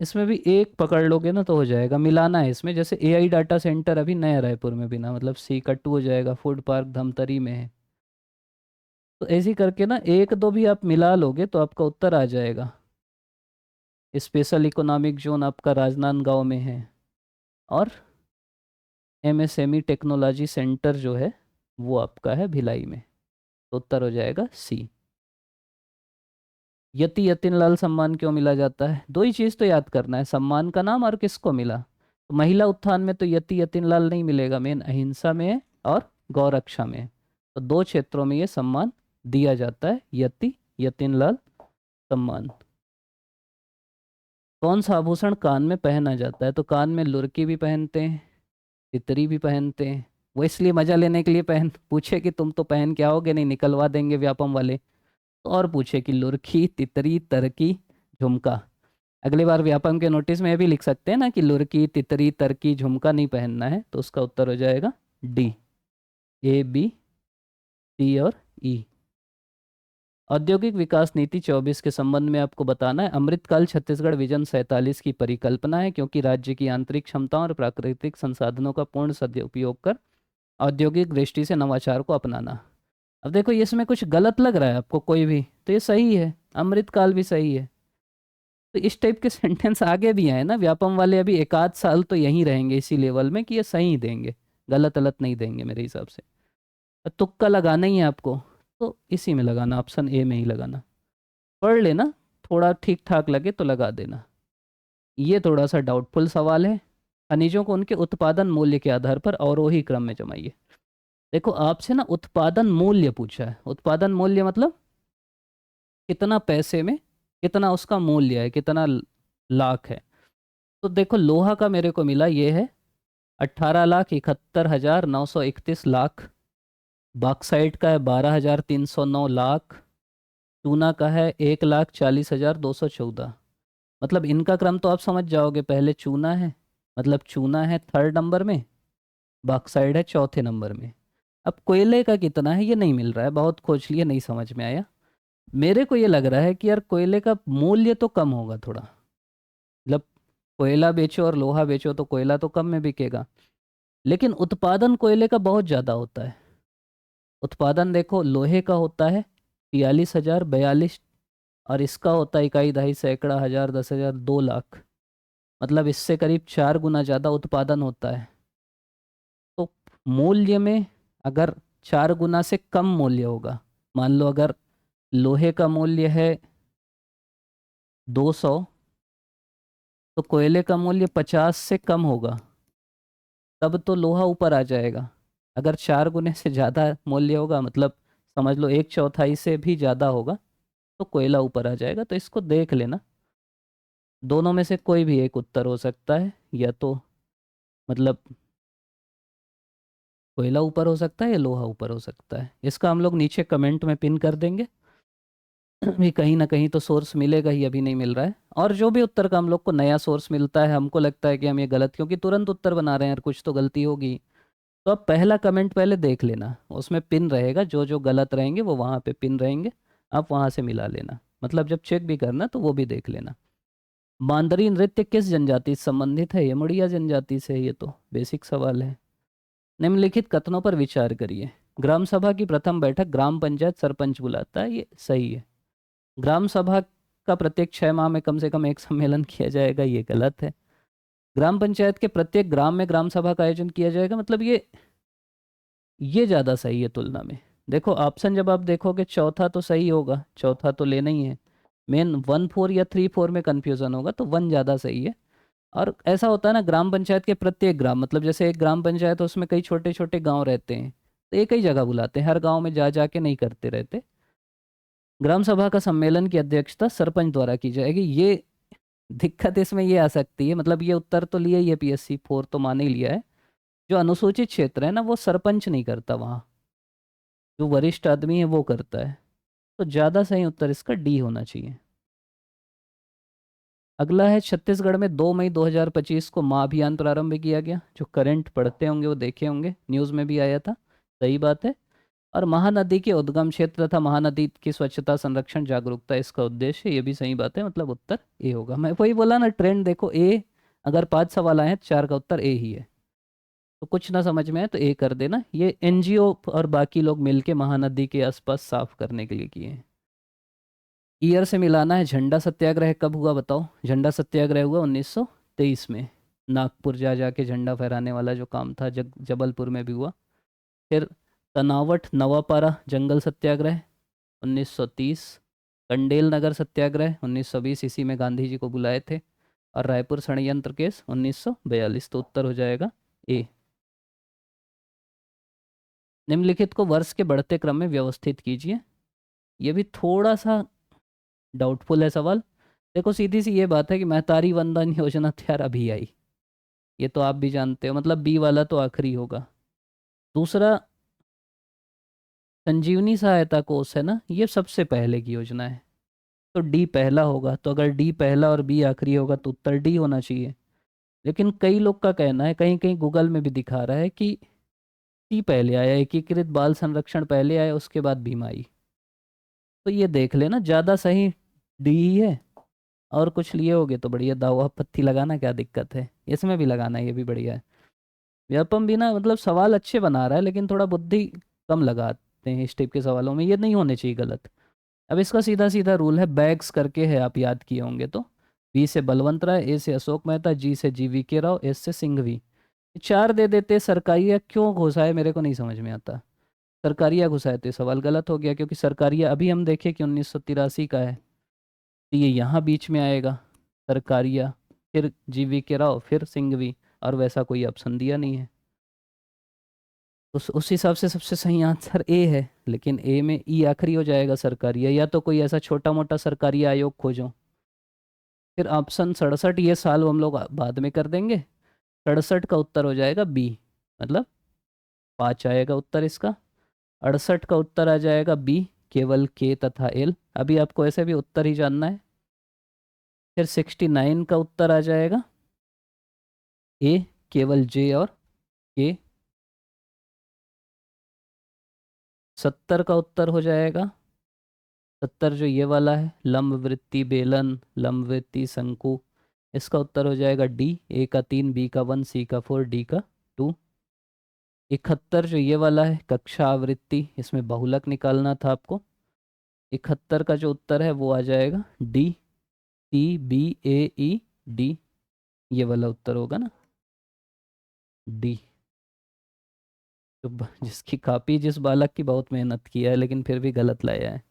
इसमें भी एक पकड़ लोगे ना तो हो जाएगा, मिलाना है इसमें। जैसे एआई डाटा सेंटर अभी नया रायपुर में बिना, मतलब सी का 2 हो जाएगा, फूड पार्क धमतरी में है। तो ऐसे ही करके ना एक दो भी आप मिला लोगे तो आपका उत्तर आ जाएगा। स्पेशल इकोनॉमिक जोन आपका राजनांदगांव में है, और एमएसएमई टेक्नोलॉजी सेंटर जो है वो आपका है भिलाई में। तो उत्तर हो जाएगा सी। यति यतिनलाल सम्मान क्यों मिला जाता है? दो ही चीज़ तो याद करना है, सम्मान का नाम और किसको मिला। तो महिला उत्थान में तो यति यतिनलाल नहीं मिलेगा, मेन अहिंसा में है और गौरक्षा में है। तो दो क्षेत्रों में ये सम्मान दिया जाता है, यति यतिनलाल सम्मान। कौन सा आभूषण कान में पहना जाता है? तो कान में लुरकी भी पहनते हैं, तितरी भी पहनते हैं। वो इसलिए मजा लेने के लिए पहन, पूछे कि तुम तो पहन के आओगे नहीं, निकलवा देंगे व्यापम वाले, तो और पूछे कि लुरखी, तितरी, तरकी, झुमका। अगली बार व्यापम के नोटिस में ये भी लिख सकते हैं ना कि लुरकी, तितरी, तरकी, झुमका नहीं पहनना है। तो उसका उत्तर हो जाएगा डी, ए, बी, सी और ई। औद्योगिक विकास नीति 24 के संबंध में आपको बताना है। अमृतकाल छत्तीसगढ़ विजन 47 की परिकल्पना है, क्योंकि राज्य की आंतरिक क्षमताओं और प्राकृतिक संसाधनों का पूर्ण सदुपयोग कर औद्योगिक दृष्टि से नवाचार को अपनाना। अब देखो ये इसमें कुछ गलत लग रहा है आपको कोई भी, तो ये सही है, अमृतकाल भी सही है। तो इस टाइप के सेंटेंस आगे भी आए ना, व्यापम वाले अभी एक आध साल तो यहीं रहेंगे इसी लेवल में कि ये सही देंगे, गलत अलत नहीं देंगे मेरे हिसाब से। तुक्का लगाना ही है आपको, तो इसी में लगाना, ऑप्शन ए में ही लगाना। पढ़ लेना, थोड़ा ठीक ठाक लगे तो लगा देना। ये थोड़ा सा डाउटफुल सवाल है। खनिजों को उनके उत्पादन मूल्य के आधार पर अवरोही क्रम में जमाइए। देखो आपसे ना उत्पादन मूल्य पूछा है। उत्पादन मूल्य मतलब कितना पैसे में, कितना उसका मूल्य है, कितना लाख है। तो देखो लोहा का मेरे को मिला ये है 18,71,931 लाख। बॉक्साइट का है 12,309 लाख। चूना का है 1,40,214। मतलब इनका क्रम तो आप समझ जाओगे, पहले चूना है, मतलब चूना है थर्ड नंबर में, बॉक्साइट है चौथे नंबर में। अब कोयले का कितना है ये नहीं मिल रहा है, बहुत खोज लिए, नहीं समझ में आया। मेरे को ये लग रहा है कि यार कोयले का मूल्य तो कम होगा थोड़ा, मतलब कोयला बेचो और लोहा बेचो तो कोयला तो कम में बिकेगा, लेकिन उत्पादन कोयले का बहुत ज़्यादा होता है। उत्पादन देखो लोहे का होता है 43,000, 42, और इसका होता है इकाई, दहाई, सैकड़ा, हजार, 10,000, 2 लाख। मतलब इससे करीब 4 गुना ज़्यादा उत्पादन होता है। तो मूल्य में अगर 4 गुना से कम मूल्य होगा, मान लो अगर लोहे का मूल्य है 200, तो कोयले का मूल्य 50 से कम होगा, तब तो लोहा ऊपर आ जाएगा। अगर 4 गुने से ज़्यादा मूल्य होगा, मतलब समझ लो 1/4 से भी ज़्यादा होगा, तो कोयला ऊपर आ जाएगा। तो इसको देख लेना, दोनों में से कोई भी एक उत्तर हो सकता है, या तो मतलब कोयला ऊपर हो सकता है या लोहा ऊपर हो सकता है। इसका हम लोग नीचे कमेंट में पिन कर देंगे। भी कहीं ना कहीं तो सोर्स मिलेगा ही, अभी नहीं मिल रहा है। और जो भी उत्तर का हम लोग को नया सोर्स मिलता है, हमको लगता है कि हम ये गलत, क्योंकि तुरंत उत्तर बना रहे हैं यार, कुछ तो गलती होगी, तो आप पहला कमेंट पहले देख लेना, उसमें पिन रहेगा, जो जो गलत रहेंगे वो वहाँ पे पिन रहेंगे, आप वहाँ से मिला लेना। मतलब जब चेक भी करना तो वो भी देख लेना। मांदरी नृत्य किस जनजाति से संबंधित है? ये मुड़िया जनजाति से है, ये तो बेसिक सवाल है। निम्नलिखित कथनों पर विचार करिए। ग्राम सभा की प्रथम बैठक ग्राम पंचायत सरपंच बुलाता है, ये सही है। ग्राम सभा का प्रत्येक 6 माह में कम से कम एक सम्मेलन किया जाएगा, ये गलत है। ग्राम पंचायत के प्रत्येक ग्राम में ग्राम सभा का आयोजन किया जाएगा, मतलब ये ज़्यादा सही है तुलना में। देखो ऑप्शन जब आप देखोगे चौथा तो सही होगा, चौथा तो लेना ही है। मेन 1, 4 या 3, 4 में कन्फ्यूज़न होगा, तो 1 ज़्यादा सही है। और ऐसा होता है ना, ग्राम पंचायत के प्रत्येक ग्राम, मतलब जैसे एक ग्राम पंचायत है उसमें कई छोटे छोटे गांव रहते हैं, तो एक ही जगह बुलाते हैं, हर गांव में जा जा के नहीं करते रहते। ग्राम सभा का सम्मेलन की अध्यक्षता सरपंच द्वारा की जाएगी। ये दिक्कत इसमें ये आ सकती है, मतलब ये उत्तर तो लिया ही है, पीएससी 4 तो मान ही लिया है। जो अनुसूचित क्षेत्र है ना, वो सरपंच नहीं करता वहाँ, जो वरिष्ठ आदमी है वो करता है। तो ज़्यादा सही उत्तर इसका डी होना चाहिए। अगला है, छत्तीसगढ़ में 2 मई 2025 को माँ अभियान प्रारंभ किया गया। जो करंट पढ़ते होंगे वो देखे होंगे, न्यूज़ में भी आया था। सही बात है। और महानदी के उद्गम क्षेत्र तथा महानदी की स्वच्छता संरक्षण जागरूकता इसका उद्देश्य, ये भी सही बात है, मतलब उत्तर ए होगा। मैं वही बोला ना, ट्रेंड देखो ए, अगर 5 सवाल आए हैं 4 का उत्तर ए ही है। तो कुछ ना समझ में आए तो ए कर देना। ये एनजीओ और बाकी लोग मिलके महानदी के आसपास साफ करने के लिए किए हैं। ईयर से मिलाना है। झंडा सत्याग्रह कब हुआ बताओ? झंडा सत्याग्रह हुआ 1923 में। नागपुर जा जाके झंडा फहराने वाला जो काम था, जबलपुर में भी हुआ। फिर तनावट नवापारा जंगल सत्याग्रह 1930। कंडेल नगर सत्याग्रह 1920, इसी में गांधी जी को बुलाए थे। और रायपुर षड्यंत्र केस 1942। तो उत्तर हो जाएगा ए। निम्नलिखित को वर्ष के बढ़ते क्रम में व्यवस्थित कीजिए। ये भी थोड़ा सा डाउटफुल है सवाल। देखो सीधी सी ये बात है कि महतारी वंदन योजना तो यार अभी आई, ये तो आप भी जानते हो, मतलब बी वाला तो आखिरी होगा। दूसरा, संजीवनी सहायता कोष है ना, ये सबसे पहले की योजना है, तो डी पहला होगा। तो अगर डी पहला और बी आखिरी होगा तो उत्तर डी होना चाहिए। लेकिन कई लोग का कहना है, कहीं कहीं गूगल में भी दिखा रहा है कि सी पहले आया, एकीकृत बाल संरक्षण पहले आया, उसके बाद भीम आई। तो ये देख लेना, ज़्यादा सही डी ही है। और कुछ लिए होगे तो बढ़िया, दावा पत्ती लगाना, क्या दिक्कत है, इसमें भी लगाना, ये भी बढ़िया है। व्यापम भी ना, मतलब सवाल अच्छे बना रहा है लेकिन थोड़ा बुद्धि कम लगाते हैं इस टाइप के सवालों में, ये नहीं होने चाहिए गलत। अब इसका सीधा सीधा रूल है, बैग्स करके है, आप याद किए होंगे तो। बी से बलवंत राय, ए से अशोक मेहता, जी से जीवी के राव, एस से सिंघवी। 4 दे देते, सरकारिया क्यों घुसाए मेरे को नहीं समझ में आता। सरकारिया घुसाए तो ये सवाल गलत हो गया, क्योंकि सरकारिया अभी हम देखें कि 1983 का है, तो ये यहाँ बीच में आएगा सरकारिया, फिर जीवी के राव, फिर सिंघवी, और वैसा कोई ऑप्शन दिया नहीं है। उस हिसाब से सबसे सही आंसर ए है, लेकिन ए में ई आखिरी हो जाएगा सरकारिया, या तो कोई ऐसा छोटा मोटा सरकारी आयोग खोजो। फिर ऑप्शन 67, ये साल हम लोग बाद में कर देंगे। 67 का उत्तर हो जाएगा बी, मतलब 5 आएगा उत्तर इसका। 68 का उत्तर आ जाएगा बी, केवल के तथा एल। अभी आपको ऐसे भी उत्तर ही जानना है। फिर 69 का उत्तर आ जाएगा ए, केवल जे और के। 70 का उत्तर हो जाएगा, 70 जो ये वाला है, लंब वृत्ति बेलन, लंब वृत्ति शंकु, इसका उत्तर हो जाएगा डी। ए का 3, बी का 1, सी का 4, डी का 2। 71 जो ये वाला है, कक्षा आवृत्ति, इसमें बहुलक निकालना था आपको। 71 का जो उत्तर है वो आ जाएगा डी, सी बी ए ई डी, ये वाला उत्तर होगा ना, डी। तो जिसकी कापी जिस बालक की बहुत मेहनत की है लेकिन फिर भी गलत लाया है।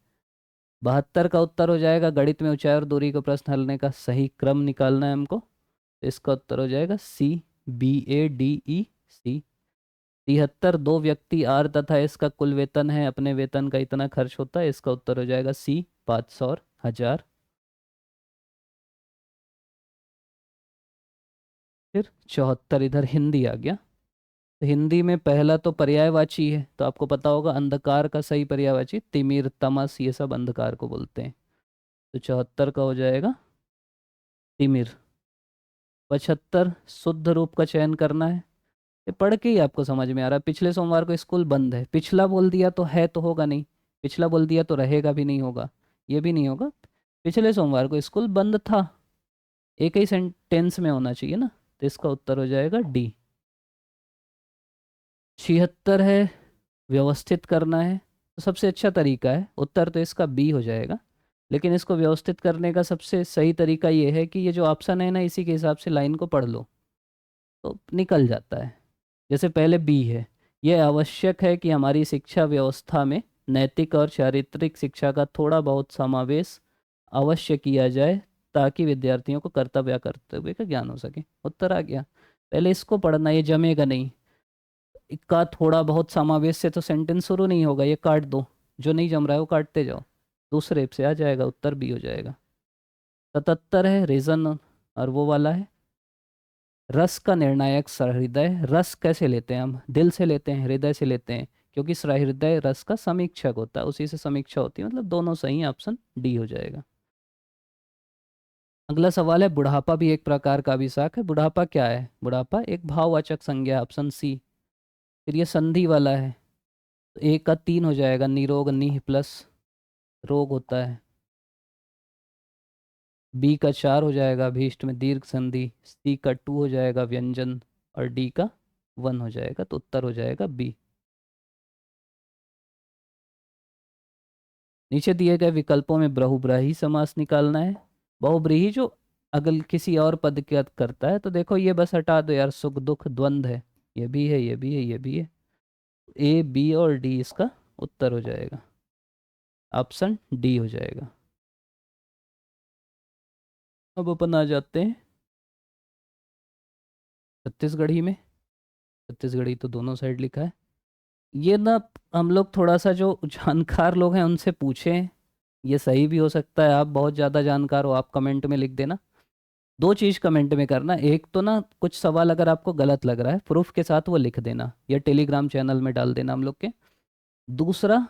72 का उत्तर हो जाएगा, गणित में ऊंचाई और दूरी को प्रश्न हलने का सही क्रम निकालना है हमको, तो इसका उत्तर हो जाएगा सी, बी ए डी ई सी। 73, 2 व्यक्ति आर तथा इसका कुल वेतन है, अपने वेतन का इतना खर्च होता है, इसका उत्तर हो जाएगा सी, 500 और 1000। फिर 74 इधर हिंदी आ गया। तो हिंदी में पहला तो पर्यायवाची है, तो आपको पता होगा अंधकार का सही पर्यायवाची तिमिर, तमस, ये सब अंधकार को बोलते हैं। तो 74 का हो जाएगा तिमिर। 75, शुद्ध रूप का चयन करना है। ये पढ़ के ही आपको समझ में आ रहा है। पिछले सोमवार को स्कूल बंद है, पिछला बोल दिया तो है तो होगा नहीं, पिछला बोल दिया तो रहेगा भी नहीं होगा, ये भी नहीं होगा। पिछले सोमवार को स्कूल बंद था, एक ही सेंटेंस में होना चाहिए ना, तो इसका उत्तर हो जाएगा डी। 76 है, व्यवस्थित करना है। तो सबसे अच्छा तरीका है, उत्तर तो इसका बी हो जाएगा, लेकिन इसको व्यवस्थित करने का सबसे सही तरीका ये है कि ये जो ऑप्शन है ना, इसी के हिसाब से लाइन को पढ़ लो तो निकल जाता है। जैसे पहले बी है, यह आवश्यक है कि हमारी शिक्षा व्यवस्था में नैतिक और चारित्रिक शिक्षा का थोड़ा बहुत समावेश अवश्य किया जाए, ताकि विद्यार्थियों को कर्तव्य या कर्तव्य का ज्ञान हो सके। उत्तर आ गया। पहले इसको पढ़ना, ये जमेगा नहीं, का थोड़ा बहुत समावेश से तो सेंटेंस शुरू नहीं होगा, ये काट दो, जो नहीं जम रहा है वो काटते जाओ। दूसरे से आ जाएगा, उत्तर बी हो जाएगा। 77 है रीजन, और वो वाला है रस का निर्णायक सहृदय। रस कैसे लेते हैं हम? दिल से लेते हैं, हृदय से लेते हैं, क्योंकि सहृदय रस का समीक्षक होता है, उसी से समीक्षा होती है, मतलब दोनों सही हैं, ऑप्शन डी हो जाएगा। अगला सवाल है बुढ़ापा भी एक प्रकार का अभिशाप है। बुढ़ापा क्या है? बुढ़ापा एक भाववाचक संज्ञा, ऑप्शन सी। फिर ये संधि वाला है, तो ए का 3 हो जाएगा, निरोग, निह प्लस रोग होता है। बी का 4 हो जाएगा, अभीष्ट में दीर्घ संधि। सी का 2 हो जाएगा, व्यंजन। और डी का 1 हो जाएगा, तो उत्तर हो जाएगा बी। नीचे दिए गए विकल्पों में बहुब्रीहि समास निकालना है। बहुब्रीहि जो अगल किसी और पद के अर्थ करता है, तो देखो ये बस हटा दो यार, सुख दुख द्वंद्व है, ये भी है, ये भी है, ये भी है। ए बी और डी इसका उत्तर हो जाएगा, ऑप्शन डी हो जाएगा। अब अपन आ जाते हैं छत्तीसगढ़ी में। छत्तीसगढ़ी तो दोनों साइड लिखा है। ये ना हम लोग थोड़ा सा जो जानकार लोग हैं उनसे पूछें, ये सही भी हो सकता है, आप बहुत ज़्यादा जानकार हो, आप कमेंट में लिख देना। दो चीज़ कमेंट में करना, एक तो ना कुछ सवाल अगर आपको गलत लग रहा है प्रूफ के साथ वो लिख देना, या टेलीग्राम चैनल में डाल देना हम लोग के। दूसरा,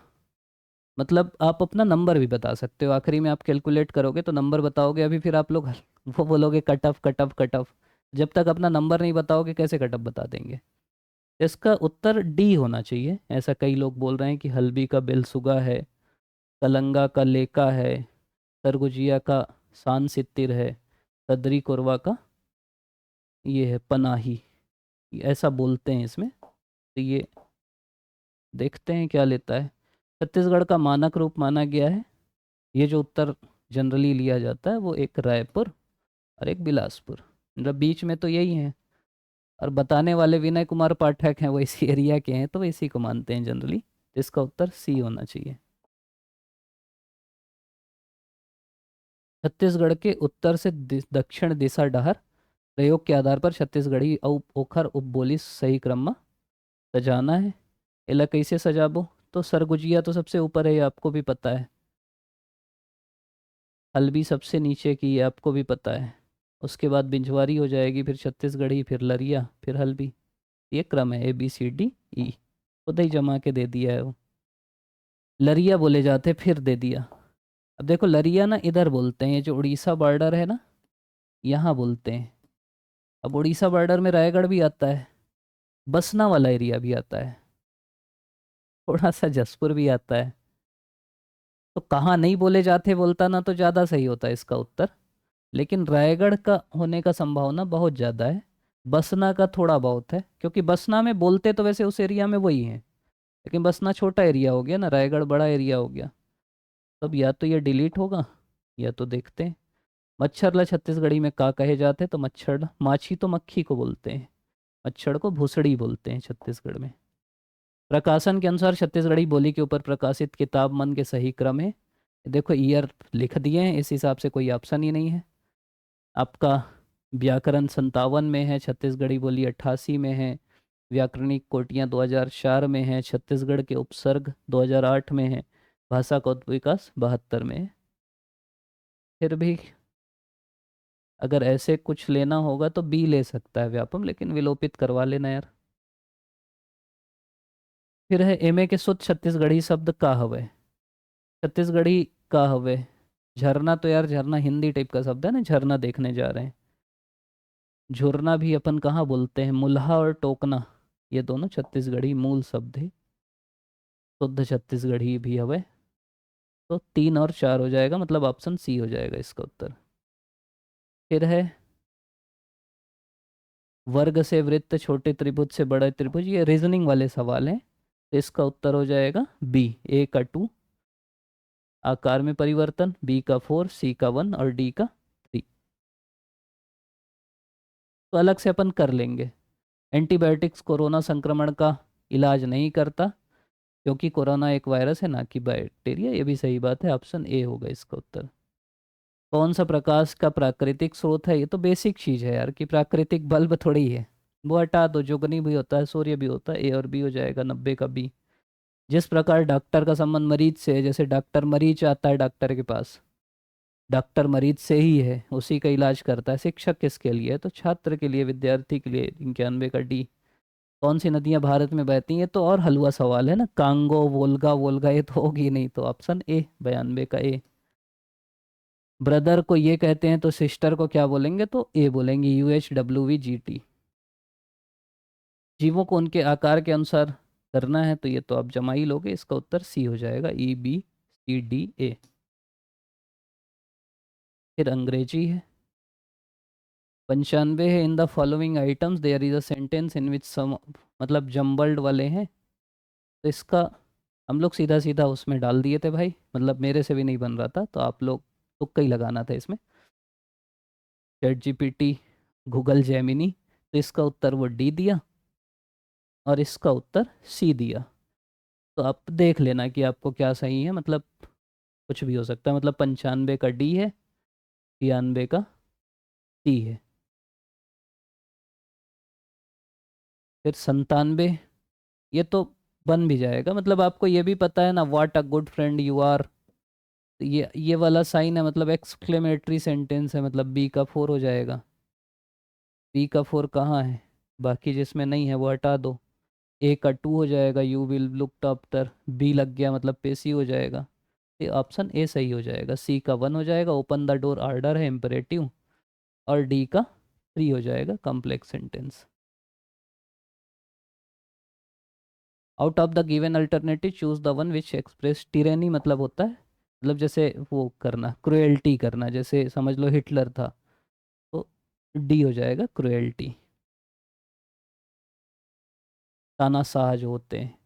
मतलब आप अपना नंबर भी बता सकते हो, आखिरी में आप कैलकुलेट करोगे तो नंबर बताओगे, अभी फिर आप लोग वो बोलोगे cut off cut off cut off, जब तक अपना नंबर नहीं बताओगे कैसे कट ऑफ बता देंगे। इसका उत्तर डी होना चाहिए। ऐसा कई लोग बोल रहे हैं कि हल्बी का बेलसुगा है, कलंगा का लेका है, तरगुजिया का सान सित्तिर है, सदरी कोरवा का ये है पनाही, ऐसा बोलते हैं इसमें। तो ये देखते हैं क्या लेता है। छत्तीसगढ़ का मानक रूप माना गया है, ये जो उत्तर जनरली लिया जाता है वो एक रायपुर और एक बिलासपुर, मतलब बीच में तो यही है। और बताने वाले विनय कुमार पाठक हैं, वो इसी एरिया के हैं, तो वो इसी को मानते हैं जनरली। तो इसका उत्तर सी होना चाहिए। छत्तीसगढ़ के उत्तर से दक्षिण दिशा डहर प्रयोग के आधार पर छत्तीसगढ़ी ओखर उपबोली सही क्रम में सजाना है। एला कैसे सजाबो? तो सरगुजिया तो सबसे ऊपर है, ये आपको भी पता है। हल्बी सबसे नीचे की, ये आपको भी पता है। उसके बाद बिंजवारी हो जाएगी, फिर छत्तीसगढ़ी, फिर लरिया, फिर हल्बी। ये क्रम है ABCDE, खुद ही जमा के दे दिया है वो। लरिया बोले जाते, फिर दे दिया। अब देखो लरिया ना इधर बोलते हैं, ये जो उड़ीसा बॉर्डर है ना, यहाँ बोलते हैं। अब उड़ीसा बॉर्डर में रायगढ़ भी आता है, बसना वाला एरिया भी आता है, थोड़ा सा जसपुर भी आता है। तो कहाँ नहीं बोले जाते बोलता ना, तो ज़्यादा सही होता है इसका उत्तर। लेकिन रायगढ़ का होने का संभावना बहुत ज़्यादा है, बसना का थोड़ा बहुत है, क्योंकि बसना में बोलते तो वैसे उस एरिया में वही है, लेकिन बसना छोटा एरिया हो गया ना, रायगढ़ बड़ा एरिया हो गया। तब या तो ये डिलीट होगा, या तो देखते हैं। मच्छरला छत्तीसगढ़ी में का कहे जाते? तो मच्छर, माछी तो मक्खी को बोलते हैं, मच्छर को भुसड़ी बोलते हैं छत्तीसगढ़ में। प्रकाशन के अनुसार छत्तीसगढ़ी बोली के ऊपर प्रकाशित किताब मन के सही क्रम है। देखो ईयर लिख दिए हैं, इस हिसाब से कोई ऑप्शन ही नहीं है आपका। व्याकरण 57 में है, छत्तीसगढ़ी बोली 88 में है, व्याकरणिक कोटियाँ 2004 में है, छत्तीसगढ़ के उपसर्ग 2008 में है, भाषा का विकास 72 में है। फिर भी अगर ऐसे कुछ लेना होगा तो बी ले सकता है व्यापम, लेकिन विलोपित करवा लेना यार। फिर है एमए के शुद्ध छत्तीसगढ़ी शब्द का हवे। छत्तीसगढ़ी का हवे झरना, तो यार झरना हिंदी टाइप का शब्द है ना, झरना देखने जा रहे हैं। झुरना भी अपन कहाँ बोलते हैं? मुल्हा और टोकना, ये दोनों छत्तीसगढ़ी मूल शब्द है, शुद्ध छत्तीसगढ़ी भी हवे। तो 3 और 4 हो जाएगा, मतलब ऑप्शन सी हो जाएगा इसका उत्तर। फिर है वर्ग से वृत्त छोटे त्रिभुज से बड़ा त्रिभुज, ये रीजनिंग वाले सवाल हैं, तो इसका उत्तर हो जाएगा बी। ए का 2, आकार में परिवर्तन, बी का 4, सी का 1 और डी का 3। तो अलग से अपन कर लेंगे। एंटीबायोटिक्स कोरोना संक्रमण का इलाज नहीं करता, क्योंकि कोरोना एक वायरस है ना कि बैक्टीरिया, ये भी सही बात है, ऑप्शन ए होगा इसका उत्तर। कौन सा प्रकाश का प्राकृतिक स्रोत है? ये तो बेसिक चीज़ है यार, कि प्राकृतिक बल्ब थोड़ी है, वो हटा दो, जुगनी भी होता है, सूर्य भी होता है, ए और बी हो जाएगा, 90 का बी। जिस प्रकार डॉक्टर का संबंध मरीज से है, जैसे डॉक्टर मरीज आता है डॉक्टर के पास, डॉक्टर मरीज से ही है, उसी का इलाज करता है। शिक्षक किसके लिए है? तो छात्र के लिए, विद्यार्थी के लिए। 91 का डी। कौन सी नदियां भारत में बहती हैं? तो और हलवा सवाल है ना, कांगो, वोल्गा, वोल्गा ये तो होगी नहीं, तो ऑप्शन ए, 92 का ए। ब्रदर को ये कहते हैं तो सिस्टर को क्या बोलेंगे? तो ए बोलेंगे, UHWVGT। जीवों को उनके आकार के अनुसार करना है, तो ये तो आप जमा ही लोगे, इसका उत्तर सी हो जाएगा, EBCDA। फिर अंग्रेजी है। 95 है, in the following items there is a sentence in which some, मतलब जम्बल्ड वाले हैं। तो इसका हम लोग सीधा सीधा उसमें डाल दिए थे भाई, मतलब मेरे से भी नहीं बन रहा था, तो आप लोग तुक्का ही लगाना था इसमें। ChatGPT, Google Gemini. तो इसका उत्तर वो डी दिया, और इसका उत्तर सी दिया। तो आप देख लेना कि आपको क्या सही है, मतलब कुछ भी हो सकता है। मतलब 95 का डी है, 93 का सी है। फिर 97, ये तो बन भी जाएगा, मतलब आपको ये भी पता है ना, what a good friend you are. ये वाला साइन है, मतलब एक्सक्लेमेटरी सेंटेंस है, मतलब बी का 4 हो जाएगा। बी का 4 कहाँ है? बाकी जिसमें नहीं है वो हटा दो। ए का 2 हो जाएगा, you will look after. B लग गया मतलब पेशी हो जाएगा। ये ऑप्शन ए सही हो जाएगा। सी का 1 हो जाएगा, ओपन द डोर ऑर्डर है, इम्परेटिव। और डी का 3 हो जाएगा, complex sentence. Out of the given alternative choose the one which express tyranny, मतलब होता है, मतलब जैसे वो करना, क्रुएल्टी करना, जैसे समझ लो हिटलर था, तो डी हो जाएगा, क्रुएल्टी। तानाशाह जो होते हैं।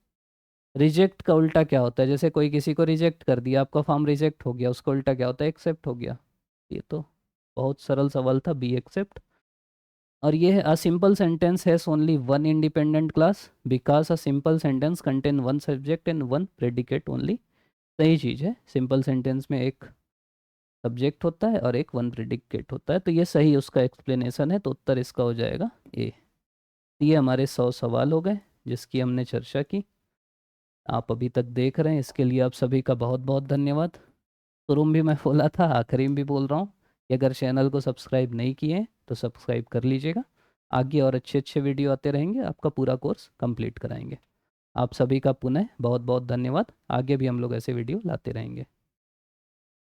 रिजेक्ट का उल्टा क्या होता है? जैसे कोई किसी को रिजेक्ट कर दिया, आपका फॉर्म रिजेक्ट हो गया, उसका उल्टा क्या होता है? एक्सेप्ट हो गया। ये तो बहुत सरल सवाल था, बी एक्सेप्ट। और ये है, a simple sentence has only one independent class because a simple sentence contain one subject and one predicate only. सही चीज़ है, सिंपल सेंटेंस में एक सब्जेक्ट होता है और एक वन प्रेडिकेट होता है, तो ये सही उसका एक्सप्लेनेशन है, तो उत्तर इसका हो जाएगा ए। ये हमारे 100 सवाल हो गए जिसकी हमने चर्चा की। आप अभी तक देख रहे हैं, इसके लिए आप सभी का बहुत बहुत धन्यवाद। शुरू में भी मैं बोला था, आखिरी में भी बोल रहा हूँ कि अगर चैनल को सब्सक्राइब नहीं किए हैं तो सब्सक्राइब कर लीजिएगा। आगे और अच्छे अच्छे वीडियो आते रहेंगे, आपका पूरा कोर्स कंप्लीट कराएंगे। आप सभी का पुनः बहुत बहुत धन्यवाद। आगे भी हम लोग ऐसे वीडियो लाते रहेंगे।